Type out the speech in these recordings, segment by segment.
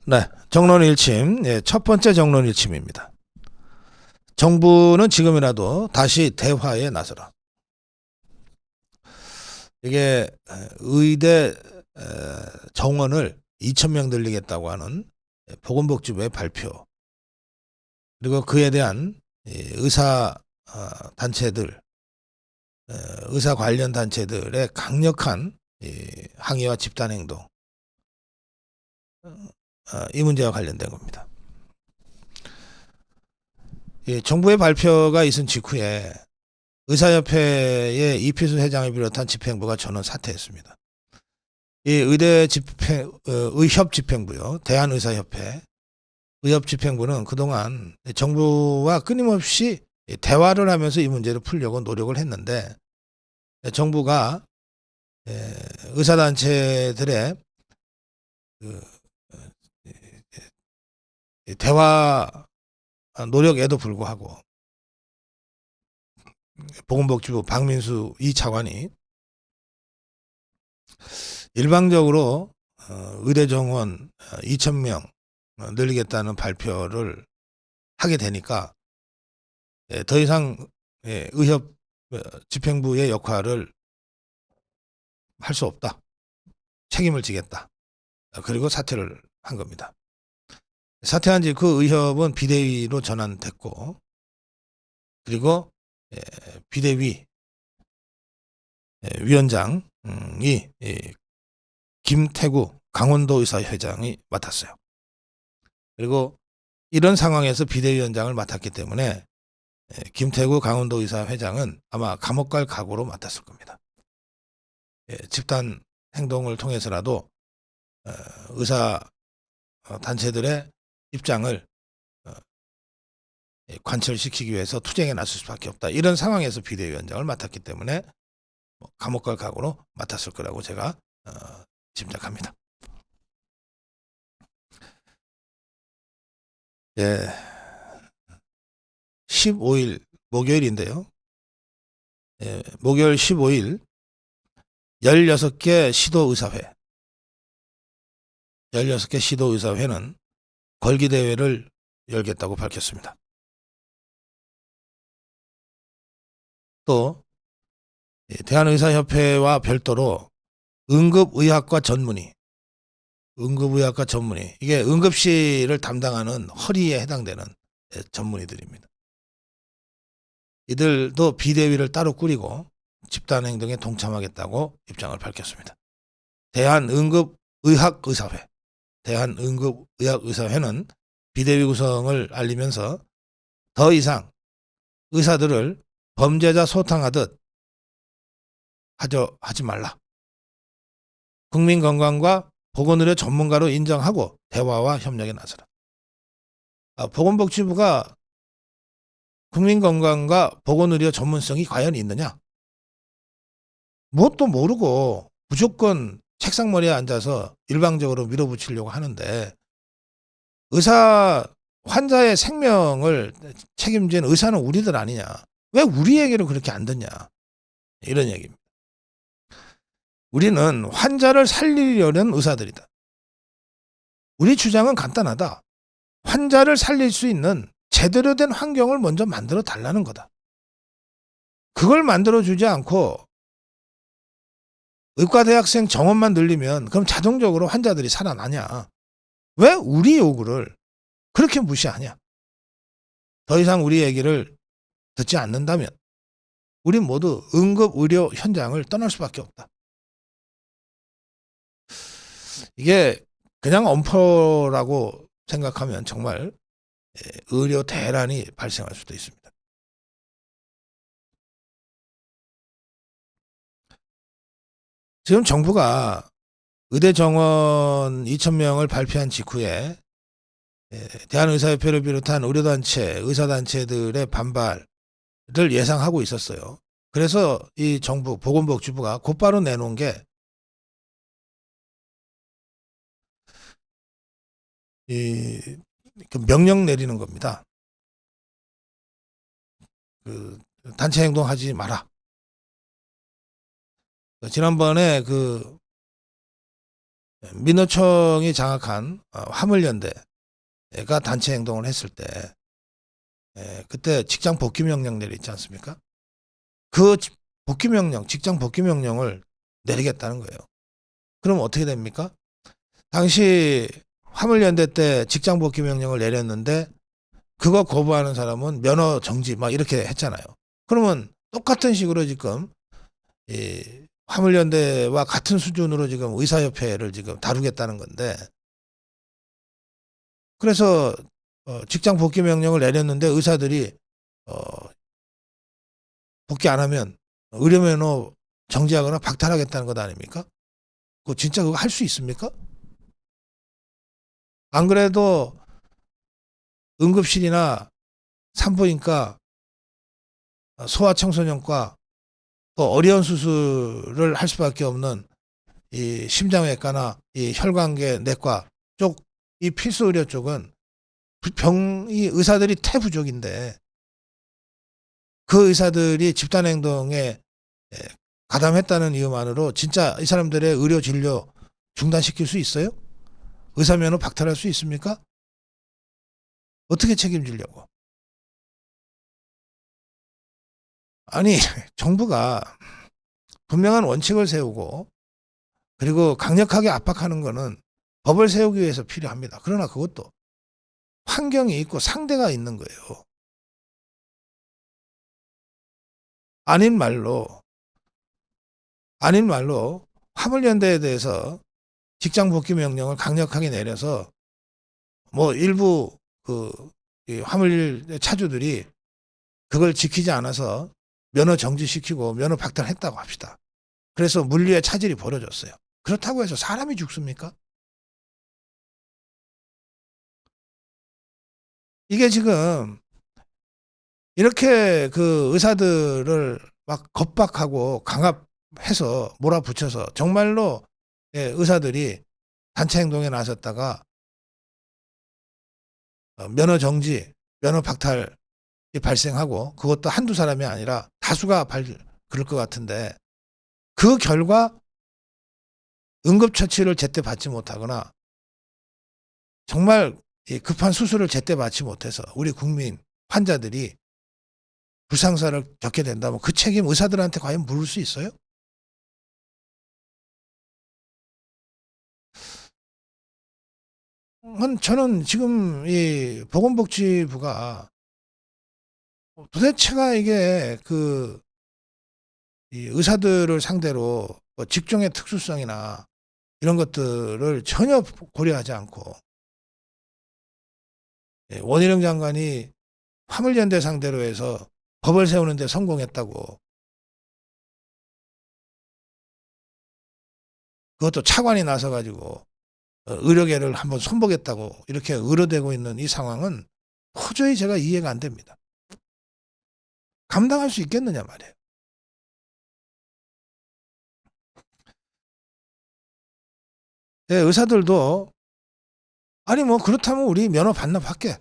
네, 정론 일침. 예, 첫 번째 정론 일침입니다. 정부는 지금이라도 다시 대화에 나서라. 이게 의대 정원을 2,000명 늘리겠다고 하는 보건복지부의 발표, 그리고 그에 대한 의사 단체들, 의사 관련 단체들의 강력한 항의와 집단행동, 이 문제와 관련된 겁니다. 정부의 발표가 있은 직후에 의사협회의 이필수 회장을 비롯한 집행부가 전원 사퇴했습니다. 이 의협집행부요, 대한의사협회 의협집행부는 그동안 정부와 끊임없이 대화를 하면서 이 문제를 풀려고 노력을 했는데, 정부가 의사단체들의 대화 노력에도 불구하고 보건복지부 박민수 이 차관이 일방적으로 의대 정원 2,000명 늘리겠다는 발표를 하게 되니까 더 이상 의협 집행부의 역할을 할 수 없다. 책임을 지겠다. 그리고 사퇴를 한 겁니다. 사퇴한 지 그 의협은 비대위로 전환됐고, 그리고 비대위 위원장이 김태구 강원도의사 회장이 맡았어요. 그리고 이런 상황에서 비대위원장을 맡았기 때문에 김태구 강원도의사 회장은 아마 감옥 갈 각오로 맡았을 겁니다. 집단 행동을 통해서라도 의사 단체들의 입장을 관철시키기 위해서 투쟁에 나설 수밖에 없다. 이런 상황에서 비대위원장을 맡았기 때문에 감옥 갈 각오로 맡았을 거라고 제가 짐작합니다. 예, 15일 목요일인데요. 목요일 15일 16개 시도의사회, 16개 시도의사회는 걸기대회를 열겠다고 밝혔습니다. 또 대한의사협회와 별도로 응급의학과 전문의, 이게 응급실을 담당하는 허리에 해당되는 전문의들입니다. 이들도 비대위를 따로 꾸리고 집단행동에 동참하겠다고 입장을 밝혔습니다. 대한응급의학의사회는 비대위 구성을 알리면서 더 이상 의사들을 범죄자 소탕하듯 하지 말라. 국민건강과 보건의료 전문가로 인정하고 대화와 협력에 나서라. 보건복지부가 국민건강과 보건의료 전문성이 과연 있느냐? 뭣도 모르고 무조건 책상머리에 앉아서 일방적으로 밀어붙이려고 하는데, 환자의 생명을 책임진 의사는 우리들 아니냐? 왜 우리 얘기를 그렇게 안 듣냐? 이런 얘기입니다. 우리는 환자를 살리려는 의사들이다. 우리 주장은 간단하다. 환자를 살릴 수 있는 제대로 된 환경을 먼저 만들어 달라는 거다. 그걸 만들어 주지 않고 의과대학생 정원만 늘리면 그럼 자동적으로 환자들이 살아나냐? 왜 우리 요구를 그렇게 무시하냐? 더 이상 우리 얘기를 듣지 않는다면 우린 모두 응급의료 현장을 떠날 수밖에 없다. 이게 그냥 엄포라고 생각하면 정말 의료 대란이 발생할 수도 있습니다. 지금 정부가 의대 정원 2,000명을 발표한 직후에 대한의사협회를 비롯한 의료단체, 의사단체들의 반발을 예상하고 있었어요. 그래서 이 정부, 보건복지부가 곧바로 내놓은 게 그 명령 내리는 겁니다. 그 단체 행동하지 마라. 지난번에 그 민노총이 장악한 화물연대가 단체 행동을 했을 때 그때 직장 복귀 명령 내렸지 않습니까? 그 복귀 명령, 직장 복귀 명령을 내리겠다는 거예요. 그럼 어떻게 됩니까? 당시 화물연대 때 직장 복귀 명령을 내렸는데 그거 거부하는 사람은 면허 정지 막 이렇게 했잖아요. 그러면 똑같은 식으로 지금 이 화물연대와 같은 수준으로 지금 의사협회를 지금 다루겠다는 건데, 그래서 직장 복귀 명령을 내렸는데 의사들이 복귀 안 하면 의료면허 정지하거나 박탈하겠다는 것 아닙니까? 그거 진짜 그거 할 수 있습니까? 안 그래도 응급실이나 산부인과, 소아청소년과, 또 어려운 수술을 할 수밖에 없는 이 심장외과나 이 혈관계 내과 쪽, 이 필수 의료 쪽은 이 의사들이 태부족인데 그 의사들이 집단 행동에 가담했다는 이유만으로 진짜 이 사람들의 의료 진료 중단시킬 수 있어요? 의사면허 박탈할 수 있습니까? 어떻게 책임지려고? 아니, 정부가 분명한 원칙을 세우고 그리고 강력하게 압박하는 거는 법을 세우기 위해서 필요합니다. 그러나 그것도 환경이 있고 상대가 있는 거예요. 아닌 말로 화물연대에 대해서 직장 복귀 명령을 강력하게 내려서 뭐 일부 이 화물 차주들이 그걸 지키지 않아서 면허 정지시키고 면허 박탈했다고 합시다. 그래서 물리의 차질이 벌어졌어요. 그렇다고 해서 사람이 죽습니까? 이게 지금 이렇게 그 의사들을 막 겁박하고 강압해서 몰아붙여서 정말로 의사들이 단체 행동에 나섰다가 면허 정지, 면허 박탈이 발생하고 그것도 한두 사람이 아니라 다수가 그럴 것 같은데 그 결과 응급처치를 제때 받지 못하거나 정말 급한 수술을 제때 받지 못해서 우리 국민 환자들이 불상사를 겪게 된다면 그 책임 의사들한테 과연 물을 수 있어요? 저는 지금 이 보건복지부가 도대체가 이게 이 의사들을 상대로 뭐 직종의 특수성이나 이런 것들을 전혀 고려하지 않고 원희룡 장관이 화물연대 상대로 해서 법을 세우는 데 성공했다고, 그것도 차관이 나서 가지고 의료계를 한번 손보겠다고 이렇게 의료되고 있는 이 상황은 도저히 제가 이해가 안 됩니다. 감당할 수 있겠느냐 말이에요. 의사들도 아니 뭐 그렇다면 우리 면허 반납할게.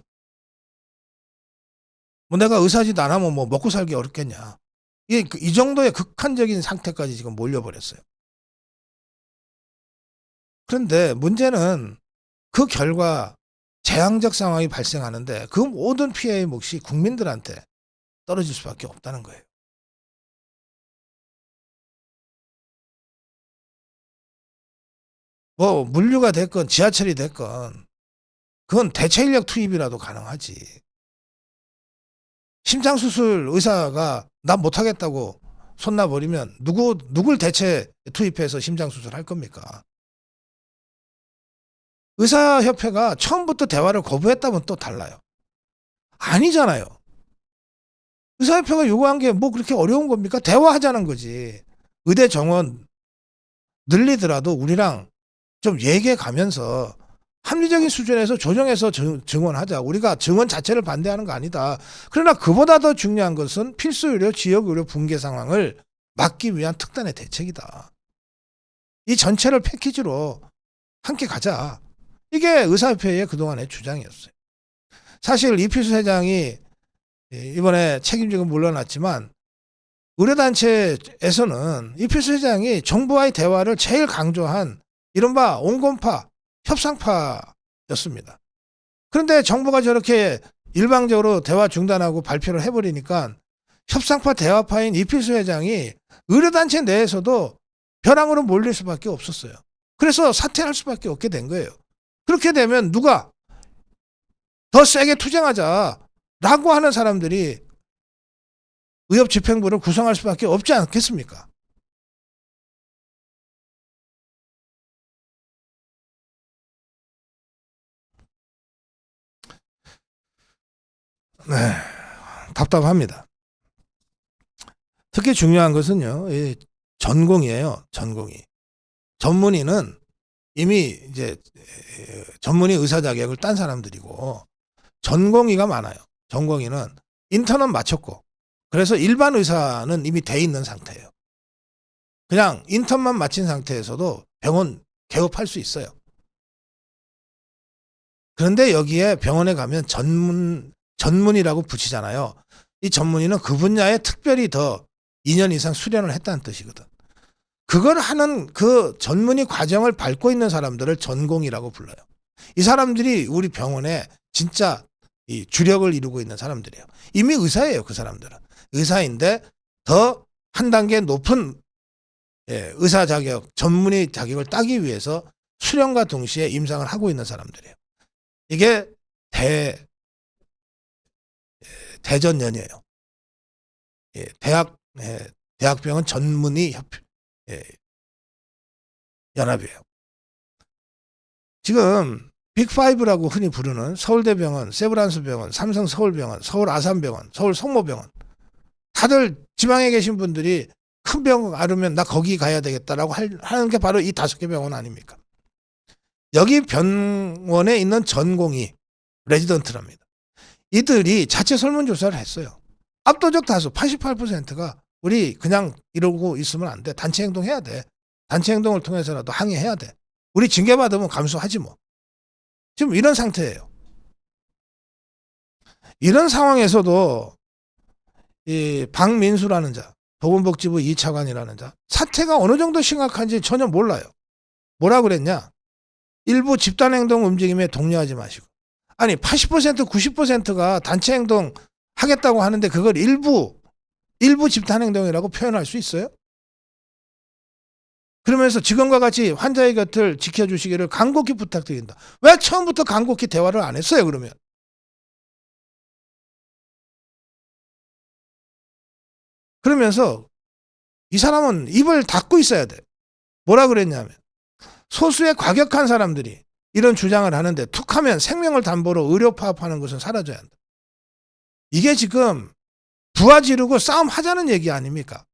뭐 내가 의사지도 안 하면 뭐 먹고 살기 어렵겠냐. 이 정도의 극한적인 상태까지 지금 몰려버렸어요. 그런데 문제는 그 결과 재앙적 상황이 발생하는데 그 모든 피해의 몫이 국민들한테 떨어질 수밖에 없다는 거예요. 뭐 물류가 됐건 지하철이 됐건 그건 대체 인력 투입이라도 가능하지. 심장수술 의사가 나 못하겠다고 손 놔버리면 누굴 대체 투입해서 심장수술 할 겁니까? 의사협회가 처음부터 대화를 거부했다면 또 달라요. 아니잖아요. 의사협회가 요구한 게 뭐 그렇게 어려운 겁니까? 대화하자는 거지. 의대 정원 늘리더라도 우리랑 좀 얘기해 가면서 합리적인 수준에서 조정해서 증원하자. 우리가 증원 자체를 반대하는 거 아니다. 그러나 그보다 더 중요한 것은 필수 의료, 지역 의료 붕괴 상황을 막기 위한 특단의 대책이다. 이 전체를 패키지로 함께 가자. 이게 의사협회의 그동안의 주장이었어요. 사실 이필수 회장이 이번에 책임지고 물러났지만 의료단체에서는 이필수 회장이 정부와의 대화를 제일 강조한 이른바 온건파, 협상파였습니다. 그런데 정부가 저렇게 일방적으로 대화 중단하고 발표를 해버리니까 협상파 대화파인 이필수 회장이 의료단체 내에서도 벼랑으로 몰릴 수밖에 없었어요. 그래서 사퇴할 수밖에 없게 된 거예요. 그렇게 되면 누가 더 세게 투쟁하자라고 하는 사람들이 의협집행부를 구성할 수밖에 없지 않겠습니까? 네, 답답합니다. 특히 중요한 것은요, 이 전공이에요. 전공이. 전문의는 이미 이제 전문의 의사 자격을 딴 사람들이고, 전공의가 많아요. 전공의는 인턴은 마쳤고, 그래서 일반 의사는 이미 돼 있는 상태예요. 그냥 인턴만 마친 상태에서도 병원 개업할 수 있어요. 그런데 여기에 병원에 가면 전문의라고 붙이잖아요. 이 전문의는 그 분야에 특별히 더 2년 이상 수련을 했다는 뜻이거든. 그걸 하는 그 전문의 과정을 밟고 있는 사람들을 전공이라고 불러요. 이 사람들이 우리 병원에 진짜 이 주력을 이루고 있는 사람들이에요. 이미 의사예요, 그 사람들은. 의사인데 더 한 단계 높은 의사 자격, 전문의 자격을 따기 위해서 수련과 동시에 임상을 하고 있는 사람들이에요. 이게 대전연이에요. 대학병원 전문의 연합이에요. 지금 빅5라고 흔히 부르는 서울대병원, 세브란스병원, 삼성서울병원, 서울아산병원, 서울성모병원, 다들 지방에 계신 분들이 큰 병원 앓으면 나 거기 가야 되겠다라고 하는 게 바로 이 5개 병원 아닙니까? 여기 병원에 있는 전공의 레지던트랍니다. 이들이 자체 설문조사를 했어요. 압도적 다수 88%가 우리 그냥 이러고 있으면 안 돼. 단체 행동해야 돼. 단체 행동을 통해서라도 항의해야 돼. 우리 징계받으면 감수하지 뭐. 지금 이런 상태예요. 이런 상황에서도 이 박민수라는 자, 보건복지부 2차관이라는 자, 사태가 어느 정도 심각한지 전혀 몰라요. 뭐라 그랬냐? 일부 집단행동 움직임에 동요하지 마시고. 아니 80% 90%가 단체 행동 하겠다고 하는데 그걸 일부 집단행동이라고 표현할 수 있어요? 그러면서 지금과 같이 환자의 곁을 지켜주시기를 간곡히 부탁드린다. 왜 처음부터 간곡히 대화를 안 했어요, 그러면? 그러면서 이 사람은 입을 닫고 있어야 돼. 뭐라 그랬냐면 소수의 과격한 사람들이 이런 주장을 하는데 툭하면 생명을 담보로 의료 파업하는 것은 사라져야 한다. 이게 지금 부하 지르고 싸움 하자는 얘기 아닙니까?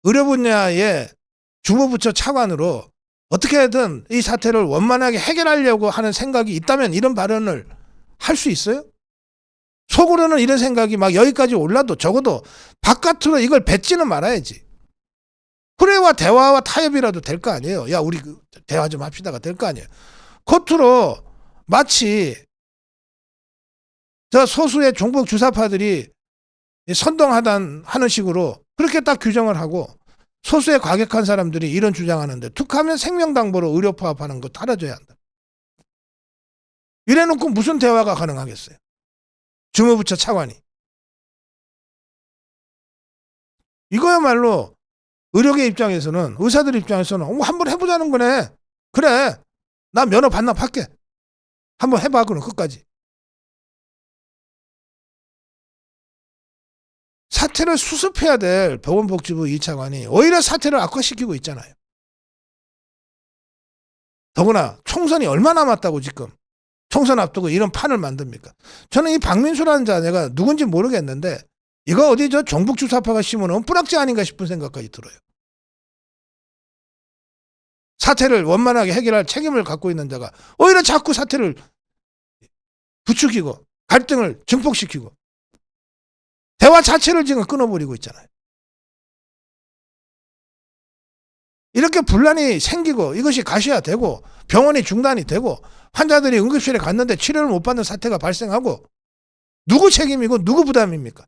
의료 분야의 주무부처 차관으로 어떻게든 이 사태를 원만하게 해결하려고 하는 생각이 있다면 이런 발언을 할 수 있어요? 속으로는 이런 생각이 막 여기까지 올라도 적어도 바깥으로 이걸 뱉지는 말아야지. 그래야 대화와 타협이라도 될 거 아니에요. 야, 우리 대화 좀 합시다가 될 거 아니에요. 겉으로 마치 저 소수의 종북 주사파들이 선동하는 식으로 그렇게 딱 규정을 하고 소수의 과격한 사람들이 이런 주장하는데 툭하면 생명담보로 의료 파업하는 거 사라져야 한다. 이래놓고 무슨 대화가 가능하겠어요? 주무부처 차관이. 이거야말로 의료계 입장에서는, 의사들 입장에서는 한번 해보자는 거네. 그래, 나 면허 반납할게. 한번 해봐. 그럼 끝까지. 사태를 수습해야 될 보건복지부 2차관이 오히려 사태를 악화시키고 있잖아요. 더구나 총선이 얼마 남았다고 지금 총선 앞두고 이런 판을 만듭니까? 저는 이 박민수라는 자네가 누군지 모르겠는데 이거 어디 저 종북 주사파가 심어놓은 뿌락지 아닌가 싶은 생각까지 들어요. 사태를 원만하게 해결할 책임을 갖고 있는 자가 오히려 자꾸 사태를 부추기고 갈등을 증폭시키고 대화 자체를 지금 끊어버리고 있잖아요. 이렇게 분란이 생기고 이것이 가시화되고 병원이 중단이 되고 환자들이 응급실에 갔는데 치료를 못 받는 사태가 발생하고 누구 책임이고 누구 부담입니까?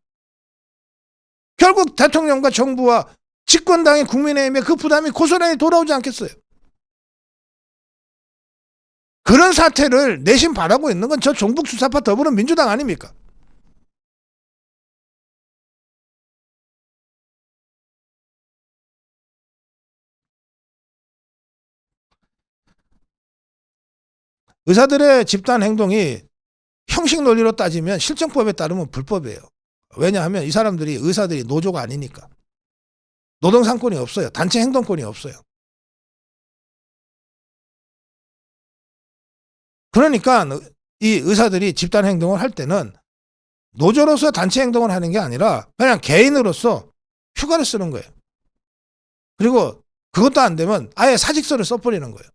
결국 대통령과 정부와 집권당의 국민의힘에 그 부담이 고스란히 돌아오지 않겠어요? 그런 사태를 내심 바라고 있는 건 저 종북주사파 더불어민주당 아닙니까? 의사들의 집단 행동이 형식 논리로 따지면 실정법에 따르면 불법이에요. 왜냐하면 이 사람들이 의사들이 노조가 아니니까. 노동상권이 없어요. 단체 행동권이 없어요. 그러니까 이 의사들이 집단 행동을 할 때는 노조로서 단체 행동을 하는 게 아니라 그냥 개인으로서 휴가를 쓰는 거예요. 그리고 그것도 안 되면 아예 사직서를 써버리는 거예요.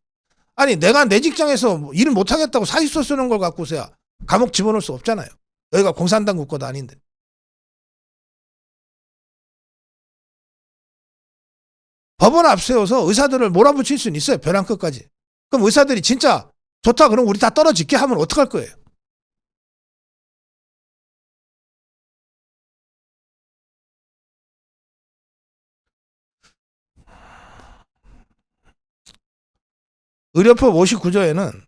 아니 내가 내 직장에서 일을 못하겠다고 사직서 쓰는 걸 갖고서야 감옥 집어넣을 수 없잖아요. 여기가 공산당 국가도 아닌데. 법을 앞세워서 의사들을 몰아붙일 수는 있어요. 벼랑 끝까지. 그럼 의사들이 진짜 좋다 그럼 우리 다 떨어질게 하면 어떡할 거예요? 의료법 59조에는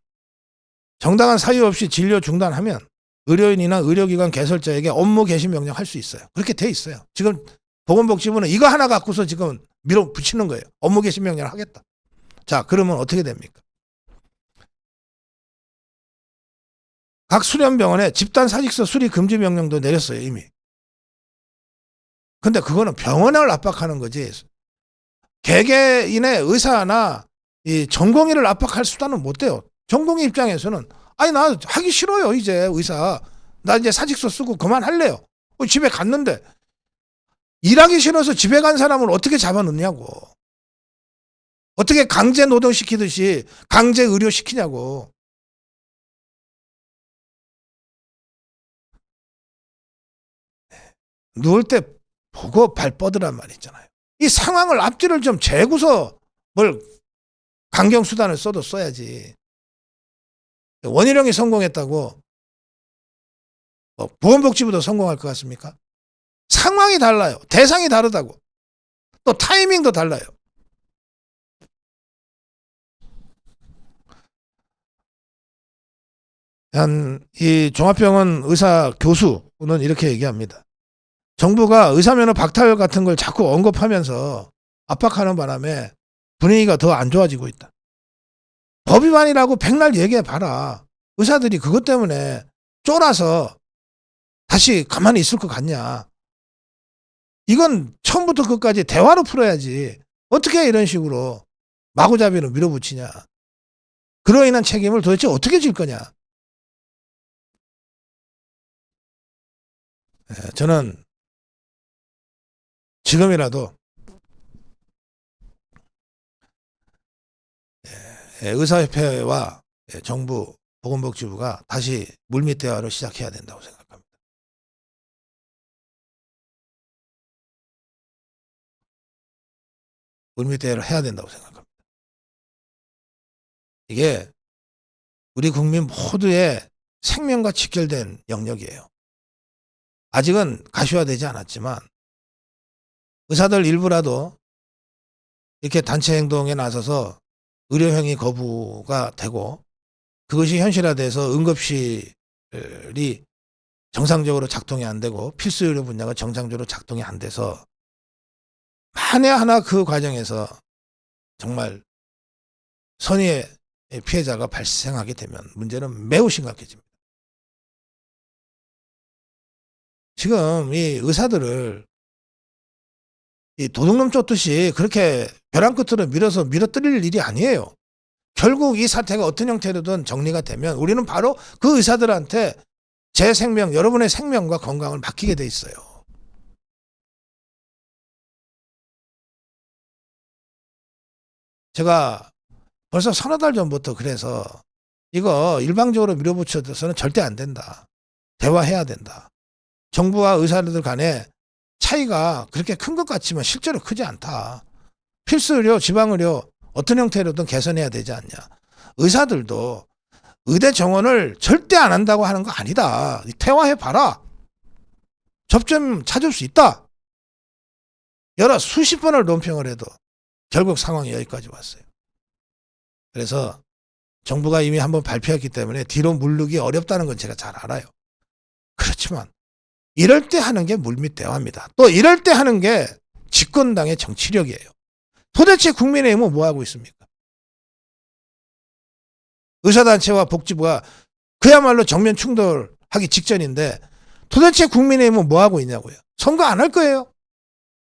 정당한 사유 없이 진료 중단하면 의료인이나 의료기관 개설자에게 업무 개시 명령 할 수 있어요. 그렇게 돼 있어요. 지금 보건복지부는 이거 하나 갖고서 지금 밀어붙이는 거예요. 업무 개시 명령을 하겠다. 자, 그러면 어떻게 됩니까? 각 수련병원에 집단 사직서 수리 금지 명령도 내렸어요, 이미. 근데 그거는 병원을 압박하는 거지. 개개인의 의사나 이 전공의를 압박할 수단은 못 돼요. 전공의 입장에서는 아니 나 하기 싫어요 이제 의사. 나 이제 사직서 쓰고 그만할래요. 집에 갔는데 일하기 싫어서 집에 간 사람을 어떻게 잡아넣냐고. 어떻게 강제 노동시키듯이 강제 의료시키냐고. 누울 때 보고 발 뻗으란 말 있잖아요. 이 상황을 앞뒤를 좀 재고서 뭘 강경수단을 써도 써야지. 원희룡이 성공했다고 보건복지부도 성공할 것 같습니까? 상황이 달라요. 대상이 다르다고. 또 타이밍도 달라요. 이 종합병원 의사 교수는 이렇게 얘기합니다. 정부가 의사면허 박탈 같은 걸 자꾸 언급하면서 압박하는 바람에 분위기가 더 안 좋아지고 있다. 법 위반이라고 백날 얘기해봐라. 의사들이 그것 때문에 쫄아서 다시 가만히 있을 것 같냐. 이건 처음부터 끝까지 대화로 풀어야지. 어떻게 이런 식으로 마구잡이로 밀어붙이냐. 그로 인한 책임을 도대체 어떻게 질 거냐. 저는 지금이라도 의사협회와 정부 보건복지부가 다시 물밑 대화를 시작해야 된다고 생각합니다. 물밑 대화를 해야 된다고 생각합니다. 이게 우리 국민 모두의 생명과 직결된 영역이에요. 아직은 가시화되지 않았지만 의사들 일부라도 이렇게 단체 행동에 나서서 의료행위 거부가 되고 그것이 현실화돼서 응급실이 정상적으로 작동이 안 되고 필수 의료 분야가 정상적으로 작동이 안 돼서 만에 하나 그 과정에서 정말 선의의 피해자가 발생하게 되면 문제는 매우 심각해집니다. 지금 이 의사들을 이 도둑놈 쫓듯이 그렇게 벼랑 끝으로 밀어뜨릴 일이 아니에요. 결국 이 사태가 어떤 형태로든 정리가 되면 우리는 바로 그 의사들한테 제 생명, 여러분의 생명과 건강을 맡기게 돼 있어요. 제가 벌써 서너 달 전부터 그래서 이거 일방적으로 밀어붙여서는 절대 안 된다. 대화해야 된다. 정부와 의사들 간에 차이가 그렇게 큰 것 같지만 실제로 크지 않다. 필수의료, 지방의료 어떤 형태로든 개선해야 되지 않냐. 의사들도 의대 정원을 절대 안 한다고 하는 거 아니다. 대화해봐라. 접점 찾을 수 있다. 여러 수십 번을 논평을 해도 결국 상황이 여기까지 왔어요. 그래서 정부가 이미 한번 발표했기 때문에 뒤로 물르기 어렵다는 건 제가 잘 알아요. 그렇지만 이럴 때 하는 게 물밑 대화입니다. 또 이럴 때 하는 게 집권당의 정치력이에요. 도대체 국민의힘은 뭐 하고 있습니까? 의사단체와 복지부가 그야말로 정면 충돌하기 직전인데 도대체 국민의힘은 뭐 하고 있냐고요. 선거 안 할 거예요.